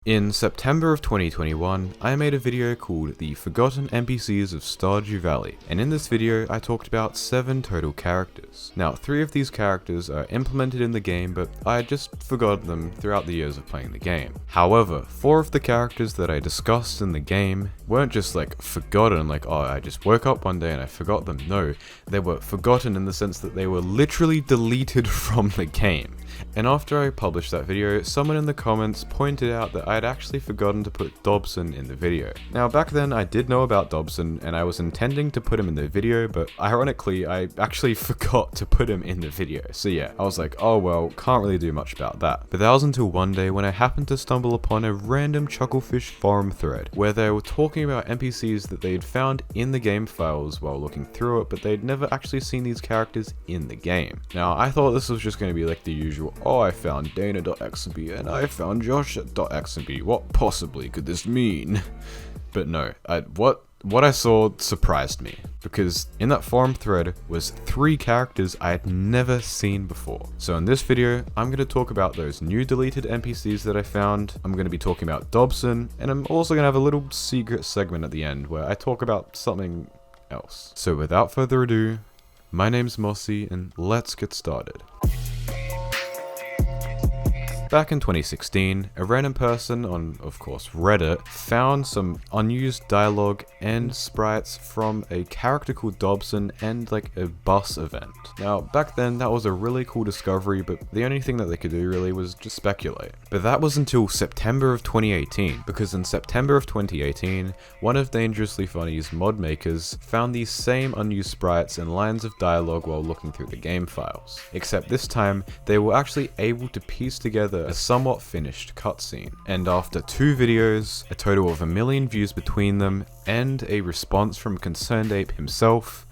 In September of 2021, I made a video called The Forgotten NPCs of Stardew Valley, and in this video I talked about 7 total characters. Now 3 of these characters are implemented in the game, but I had just forgotten them throughout the years of playing the game. However, 4 of the characters that I discussed in the game weren't just like forgotten, like oh I just woke up one day and I forgot them. No, they were forgotten in the sense that they were literally deleted from the game. And after I published that video, someone in the comments pointed out that I had actually forgotten to put Dobson in the video. Now back then I did know about Dobson and I was intending to put him in the video, but ironically I actually forgot to put him in the video. So yeah, I was like, oh well, can't really do much about that. But that was until one day when I happened to stumble upon a random Chucklefish forum thread where they were talking about NPCs that they'd found in the game files while looking through it, but they'd never actually seen these characters in the game. Now I thought this was just going to be like the usual, oh I found Dana.xb and I found Josh.xb, what possibly could this mean? But no, what I saw surprised me, because in that forum thread was 3 characters I had never seen before. So in this video, I'm going to talk about those new deleted NPCs that I found, I'm going to be talking about Dobson, and I'm also going to have a little secret segment at the end where I talk about something else. So without further ado, my name's Mossy and let's get started. Back in 2016, a random person on, of course, Reddit found some unused dialogue and sprites from a character called Dobson and like a bus event. Now, back then that was a really cool discovery, but the only thing that they could do really was just speculate. But that was until September of 2018, because in September of 2018, one of Dangerously Funny's mod makers found these same unused sprites and lines of dialogue while looking through the game files. Except this time, they were actually able to piece together a somewhat finished cutscene, and after 2 videos, a total of 1 million views between them, and a response from Concerned Ape himself,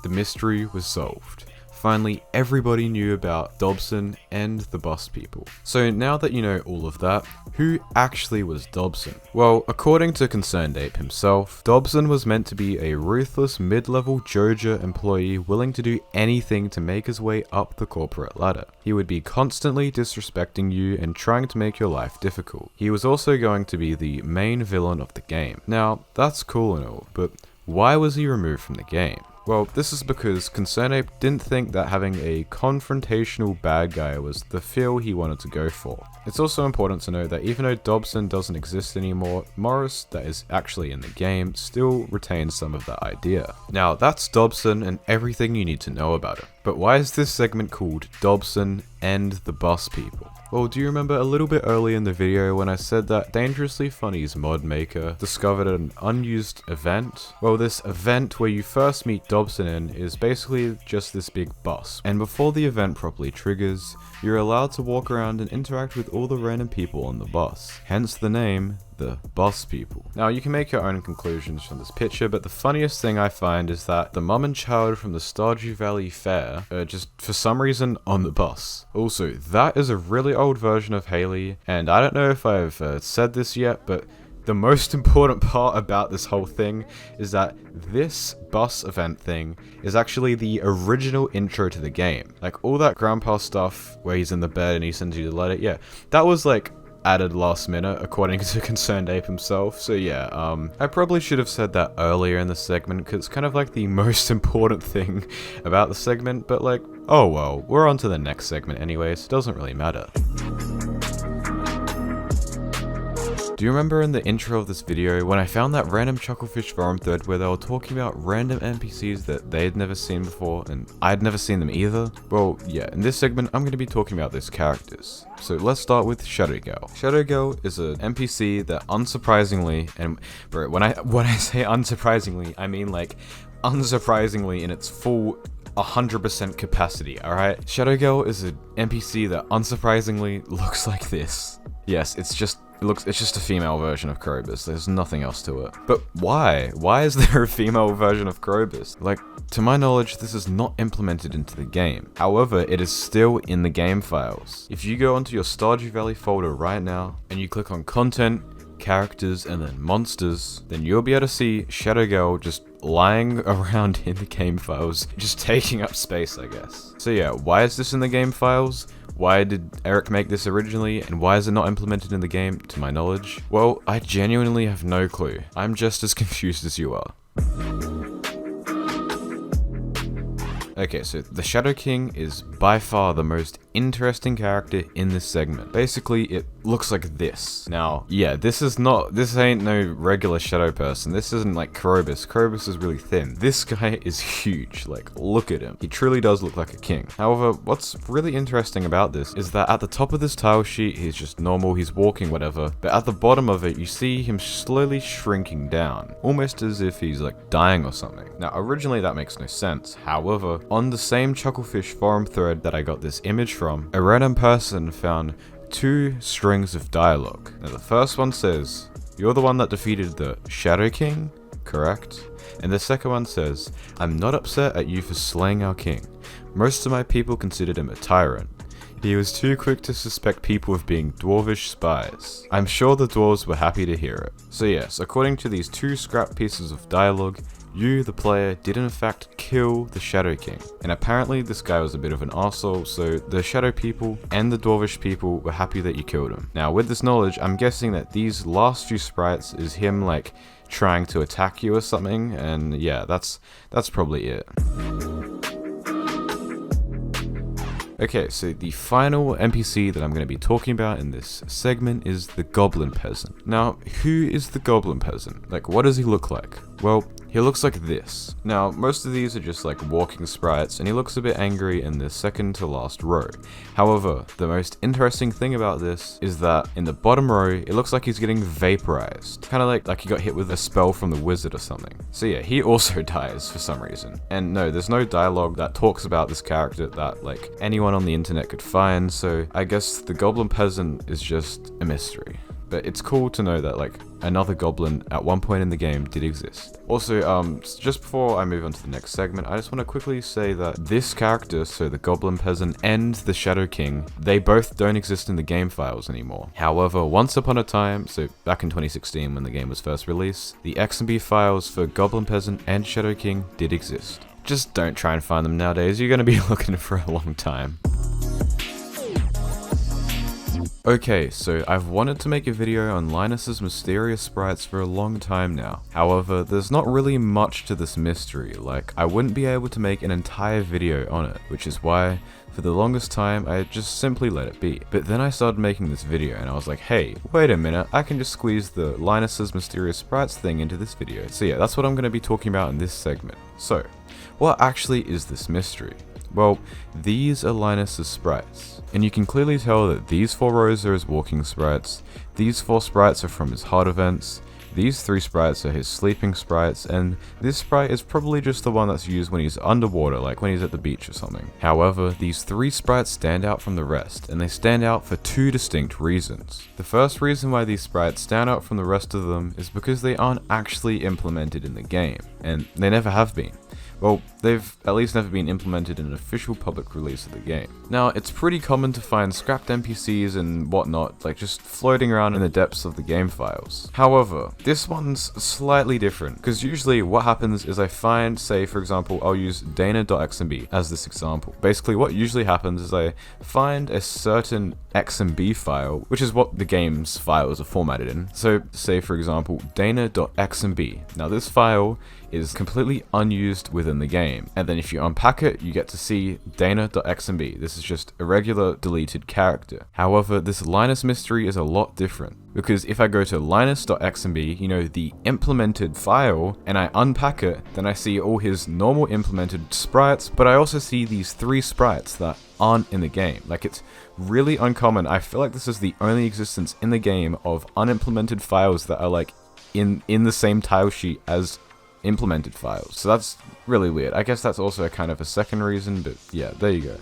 the mystery was solved. Finally, everybody knew about Dobson and the Bus People. So now that you know all of that, who actually was Dobson? Well, according to Concerned Ape himself, Dobson was meant to be a ruthless mid-level Joja employee willing to do anything to make his way up the corporate ladder. He would be constantly disrespecting you and trying to make your life difficult. He was also going to be the main villain of the game. Now, that's cool and all, but why was he removed from the game? Well, this is because Concerned Ape didn't think that having a confrontational bad guy was the feel he wanted to go for. It's also important to note that even though Dobson doesn't exist anymore, Morris, that is actually in the game, still retains some of that idea. Now, that's Dobson and everything you need to know about him. But why is this segment called Dobson and the Bus People? Well, do you remember a little bit early in the video when I said that Dangerously Funny's mod maker discovered an unused event? Well, this event where you first meet Dobson in is basically just this big bus. And before the event properly triggers, you're allowed to walk around and interact with all the random people on the bus. Hence the name, the Bus People. Now you can make your own conclusions from this picture, but the funniest thing I find is that the mum and child from the Stardew Valley Fair are just for some reason on the bus. Also, that is a really old version of Haley, and I don't know if I've said this yet, but the most important part about this whole thing is that this bus event thing is actually the original intro to the game. Like all that grandpa stuff where he's in the bed and he sends you the letter, yeah, that was like added last minute according to Concerned Ape himself. So yeah, I probably should have said that earlier in the segment because it's kind of like the most important thing about the segment, but like, oh well, we're on to the next segment anyways, it doesn't really matter. Do you remember in the intro of this video when I found that random Chucklefish forum thread where they were talking about random NPCs that they had never seen before and I'd never seen them either? Well, yeah, in this segment I'm going to be talking about those characters. So let's start with Shadow Girl. Shadow Girl is an NPC that unsurprisingly, and bro, when I say unsurprisingly, I mean like unsurprisingly in its full 100% capacity, alright? Shadow Girl is an NPC that unsurprisingly looks like this. Yes, it's just a female version of Krobus, there's nothing else to it. But why? Why is there a female version of Krobus? Like, to my knowledge, this is not implemented into the game. However, it is still in the game files. If you go onto your Stardew Valley folder right now, and you click on Content, Characters, and then Monsters, then you'll be able to see Shadow Girl just lying around in the game files, just taking up space, I guess. So yeah, why is this in the game files? Why did Eric make this originally, and why is it not implemented in the game, to my knowledge? Well, I genuinely have no clue. I'm just as confused as you are. Okay, so the Shadow King is by far the most interesting character in this segment. Basically, it looks like this. Now, yeah, this ain't no regular shadow person. This isn't like Krobus. Krobus is really thin. This guy is huge. Like, look at him. He truly does look like a king. However, what's really interesting about this is that at the top of this tile sheet, he's just normal, he's walking, whatever. But at the bottom of it, you see him slowly shrinking down, almost as if he's like dying or something. Now, originally that makes no sense. However, on the same Chucklefish forum thread that I got this image from, a random person found 2 strings of dialogue. Now the first one says, "You're the one that defeated the Shadow King, correct?" And the second one says, "I'm not upset at you for slaying our king. Most of my people considered him a tyrant. He was too quick to suspect people of being dwarvish spies. I'm sure the dwarves were happy to hear it." So yes, according to these 2 scrap pieces of dialogue, you, the player, did in fact kill the Shadow King. And apparently this guy was a bit of an arsehole, so the Shadow people and the Dwarvish people were happy that you killed him. Now with this knowledge, I'm guessing that these last few sprites is him like trying to attack you or something, and yeah, that's probably it. Okay, so the final NPC that I'm going to be talking about in this segment is the Goblin Peasant. Now, who is the Goblin Peasant? Like, what does he look like? Well, he looks like this. Now, most of these are just like walking sprites, and he looks a bit angry in the second to last row. However, the most interesting thing about this is that in the bottom row, it looks like he's getting vaporized. Kind of like he got hit with a spell from the wizard or something. So yeah, he also dies for some reason. And no, there's no dialogue that talks about this character that like anyone on the internet could find, so I guess the Goblin Peasant is just a mystery. But it's cool to know that like another goblin at one point in the game did exist. Also, just before I move on to the next segment, I just want to quickly say that this character, so the Goblin Peasant and the Shadow King, they both don't exist in the game files anymore. However, once upon a time, so back in 2016 when the game was first released, the XMB files for Goblin Peasant and Shadow King did exist. Just don't try and find them nowadays, you're going to be looking for a long time. Okay, so I've wanted to make a video on Linus's mysterious sprites for a long time now. However, there's not really much to this mystery, like I wouldn't be able to make an entire video on it, which is why for the longest time I just simply let it be. But then I started making this video and I was like, hey, wait a minute, I can just squeeze the Linus's mysterious sprites thing into this video. So yeah, that's what I'm going to be talking about in this segment. So, what actually is this mystery? Well, these are Linus's sprites, and you can clearly tell that these 4 rows are his walking sprites, these 4 sprites are from his hard events, these 3 sprites are his sleeping sprites, and this sprite is probably just the one that's used when he's underwater, like when he's at the beach or something. However, these 3 sprites stand out from the rest, and they stand out for 2 distinct reasons. The first reason why these sprites stand out from the rest of them is because they aren't actually implemented in the game, and they never have been. Well, they've at least never been implemented in an official public release of the game. Now, it's pretty common to find scrapped NPCs and whatnot, like just floating around in the depths of the game files. However, this one's slightly different, because usually what happens is I find, say for example, I'll use dana.xmb as this example. Basically what usually happens is I find a certain XMB file, which is what the game's files are formatted in. So say for example, dana.xmb. Now this file is completely unused within the game, and then if you unpack it, you get to see dana.xmb. This is just a regular deleted character. However, this Linus mystery is a lot different, because if I go to linus.xmb, you know, the implemented file, and I unpack it, then I see all his normal implemented sprites, but I also see these 3 sprites that aren't in the game. Like, it's really uncommon. I feel like this is the only existence in the game of unimplemented files that are like in the same tile sheet as implemented files. So that's really weird. I guess that's also kind of a second reason, but yeah, there you go.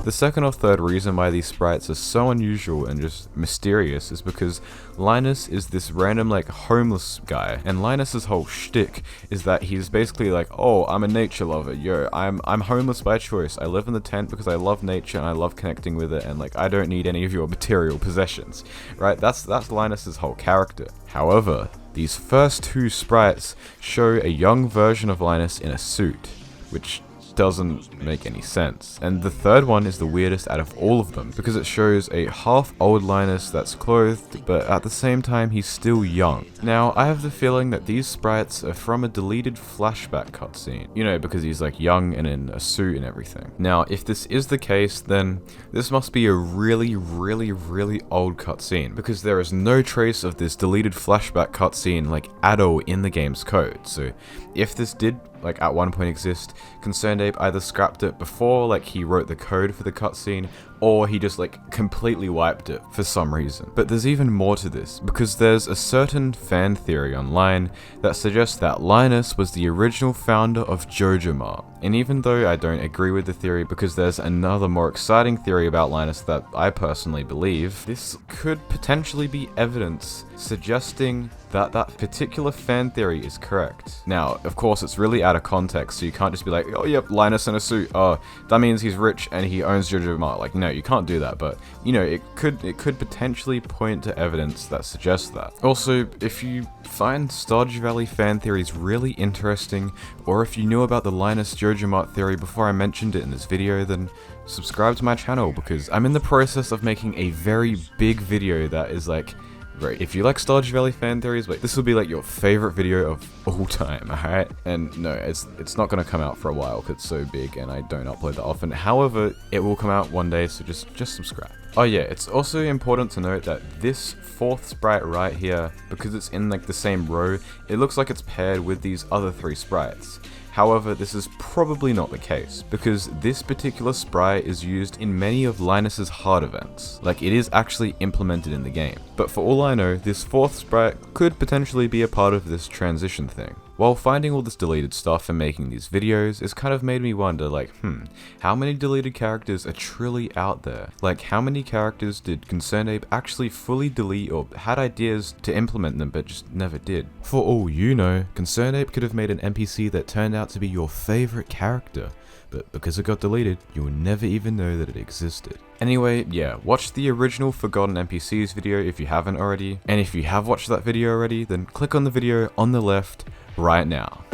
The second or third reason why these sprites are so unusual and just mysterious is because Linus is this random like homeless guy, and Linus's whole shtick is that he's basically like, oh, I'm a nature lover, yo, I'm homeless by choice, I live in the tent because I love nature and I love connecting with it, and like I don't need any of your material possessions, right? That's Linus's whole character. However, these first two sprites show a young version of Linus in a suit, which doesn't make any sense. And the third one is the weirdest out of all of them, because it shows a half old Linus that's clothed, but at the same time he's still young. Now, I have the feeling that these sprites are from a deleted flashback cutscene, you know, because he's like young and in a suit and everything. Now, if this is the case, then this must be a really old cutscene, because there is no trace of this deleted flashback cutscene like at all in the game's code. So if this did like at one point exist, ConcernedApe either scrapped it before like he wrote the code for the cutscene, or he just like completely wiped it for some reason. But there's even more to this, because there's a certain fan theory online that suggests that Linus was the original founder of JojaMart. And even though I don't agree with the theory, because there's another more exciting theory about Linus that I personally believe, this could potentially be evidence suggesting that that particular fan theory is correct. Now, of course, it's really out of context, so you can't just be like, oh yep, Linus in a suit, oh, that means he's rich and he owns JojaMart. Like, no, you can't do that, but, you know, it could potentially point to evidence that suggests that. Also, if you find Stardew Valley fan theories really interesting, or if you knew about the Linus JojaMart theory before I mentioned it in this video, then subscribe to my channel, because I'm in the process of making a very big video that is like, right, if you like Stardew Valley fan theories, like this will be like your favorite video of all time, alright? And no, it's not gonna come out for a while because it's so big and I don't upload that often. However, it will come out one day, so just subscribe. Oh yeah, it's also important to note that this fourth sprite right here, because it's in like the same row, it looks like it's paired with these other three sprites. However, this is probably not the case, because this particular sprite is used in many of Linus's hard events. Like, it is actually implemented in the game. But for all I know, this fourth sprite could potentially be a part of this transition thing. While finding all this deleted stuff and making these videos, it's kind of made me wonder, like, how many deleted characters are truly out there? Like, how many characters did ConcernedApe actually fully delete or had ideas to implement them but just never did? For all you know, ConcernedApe could have made an NPC that turned out to be your favorite character, but because it got deleted, you'll never even know that it existed. Anyway, yeah, watch the original Forgotten NPCs video if you haven't already, and if you have watched that video already, then click on the video on the left right now.